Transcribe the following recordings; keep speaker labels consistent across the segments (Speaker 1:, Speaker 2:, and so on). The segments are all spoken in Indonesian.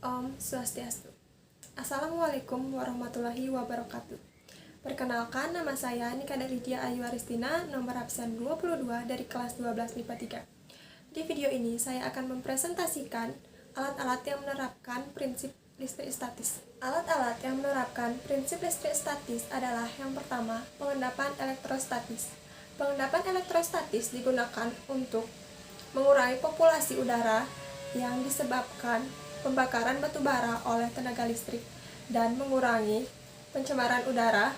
Speaker 1: Om Swastiastu. Assalamualaikum warahmatullahi wabarakatuh. Perkenalkan, nama saya Nika Lydia Ayu Aristina, nomor absen 22 dari kelas 12 MIPA 3. Di video ini saya akan mempresentasikan alat-alat yang menerapkan prinsip listrik statis. Alat-alat yang menerapkan prinsip listrik statis adalah yang pertama, pengendapan elektrostatis. Pengendapan elektrostatis digunakan untuk mengurangi populasi udara yang disebabkan pembakaran batu bara oleh tenaga listrik dan mengurangi pencemaran udara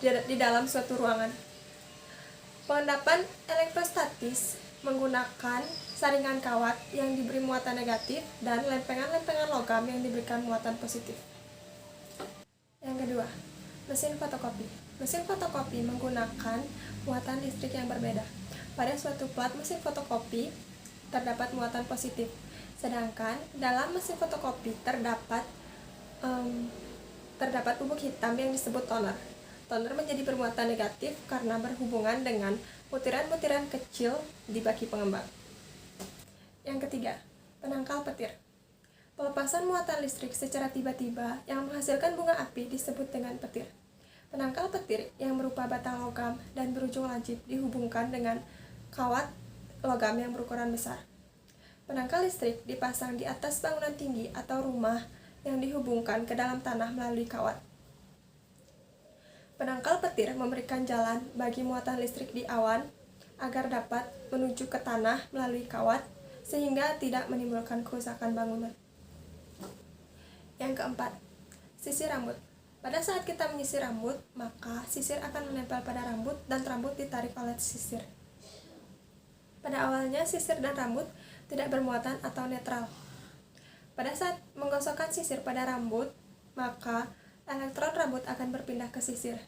Speaker 1: di dalam suatu ruangan. Pengendapan elektrostatis menggunakan saringan kawat yang diberi muatan negatif dan lempengan-lempengan logam yang diberikan muatan positif. Yang kedua, mesin fotokopi. Mesin fotokopi menggunakan muatan listrik yang berbeda. Pada suatu plat mesin fotokopi terdapat muatan positif, sedangkan dalam mesin fotokopi terdapat bubuk hitam yang disebut toner. Toner menjadi bermuatan negatif karena berhubungan dengan butiran-butiran kecil di baki pengembang. Yang ketiga, penangkal petir. Pelepasan muatan listrik secara tiba-tiba yang menghasilkan bunga api disebut dengan petir. Penangkal petir yang berupa batang logam dan berujung lancip dihubungkan dengan kawat logam yang berukuran besar. Penangkal listrik dipasang di atas bangunan tinggi atau rumah yang dihubungkan ke dalam tanah melalui kawat. Penangkal petir memberikan jalan bagi muatan listrik di awan agar dapat menuju ke tanah melalui kawat sehingga tidak menimbulkan kerusakan bangunan. Yang keempat, sisir rambut. Pada saat kita menyisir rambut, maka sisir akan menempel pada rambut dan rambut ditarik oleh sisir. Pada awalnya sisir dan rambut tidak bermuatan atau netral. Pada saat menggosokkan sisir pada rambut, maka elektron rambut akan berpindah ke sisir.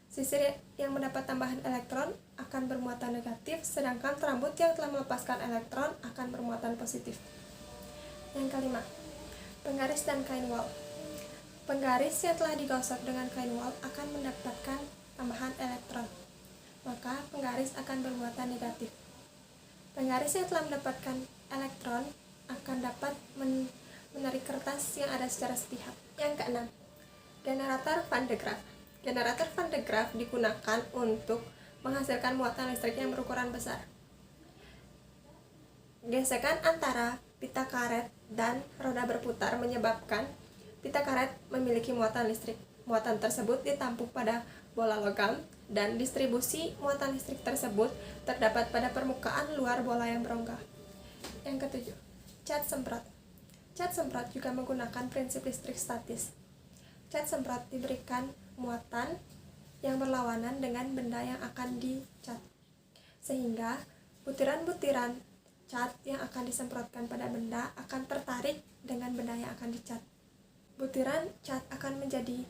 Speaker 1: Sisir yang mendapat tambahan elektron akan bermuatan negatif, sedangkan rambut yang telah melepaskan elektron akan bermuatan positif. Yang kelima, penggaris dan kain wol. Penggaris yang telah digosok dengan kain wol akan mendapatkan tambahan elektron, maka penggaris akan bermuatan negatif. Penggaris yang telah mendapatkan elektron akan dapat menarik kertas yang ada secara sepihak. Yang keenam, generator Van de Graaff. Generator Van de Graaff digunakan untuk menghasilkan muatan listrik yang berukuran besar. Gesekan antara pita karet dan roda berputar menyebabkan pita karet memiliki muatan listrik. Muatan tersebut ditampung pada bola logam dan distribusi muatan listrik tersebut terdapat pada permukaan luar bola yang berongga. Yang ketujuh, cat semprot. Cat semprot juga menggunakan prinsip listrik statis. Cat semprot diberikan muatan yang berlawanan dengan benda yang akan dicat, sehingga butiran-butiran cat yang akan disemprotkan pada benda akan tertarik dengan benda yang akan dicat. Butiran cat akan menjadi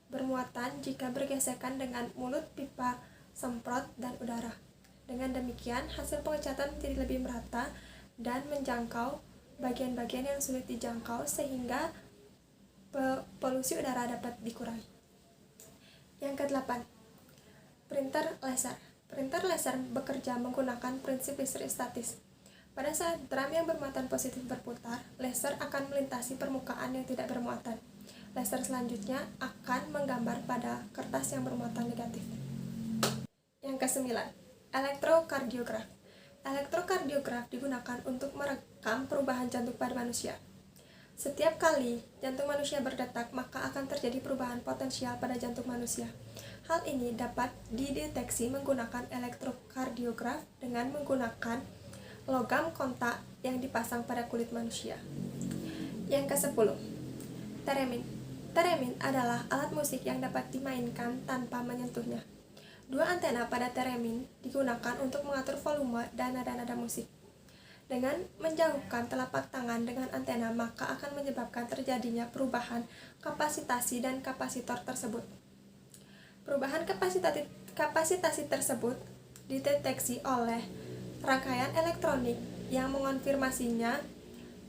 Speaker 1: bermuatan jika bergesekan dengan mulut pipa semprot dan udara. Dengan demikian, hasil pengecatan menjadi lebih merata dan menjangkau bagian-bagian yang sulit dijangkau sehingga polusi udara dapat dikurangi. Yang kedelapan, printer laser. Printer laser bekerja menggunakan prinsip listrik statis. Pada saat drum yang bermuatan positif berputar, laser akan melintasi permukaan yang tidak bermuatan. Laser selanjutnya akan menggambar pada kertas yang bermuatan negatif. Yang kesembilan, elektrokardiograf. Elektrokardiograf digunakan untuk merekam perubahan jantung pada manusia. Setiap kali jantung manusia berdetak, maka akan terjadi perubahan potensial pada jantung manusia. Hal ini dapat dideteksi menggunakan elektrokardiograf dengan menggunakan logam kontak yang dipasang pada kulit manusia. Yang ke-10, teremin. Teremin adalah alat musik yang dapat dimainkan tanpa menyentuhnya. Dua antena pada teremin digunakan untuk mengatur volume dan nada-nada musik. Dengan menjauhkan telapak tangan dengan antena, maka akan menyebabkan terjadinya perubahan kapasitasi dan kapasitor tersebut. Perubahan kapasitasi tersebut dideteksi oleh rangkaian elektronik yang mengonfirmasinya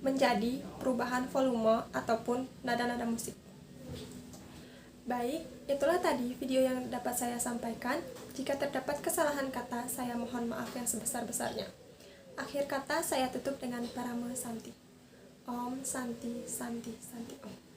Speaker 1: menjadi perubahan volume ataupun nada-nada musik. Baik, itulah tadi video yang dapat saya sampaikan. Jika terdapat kesalahan kata, saya mohon maaf yang sebesar-besarnya. Akhir kata saya tutup dengan Parama Santi. Om Santi Santi Santi Om.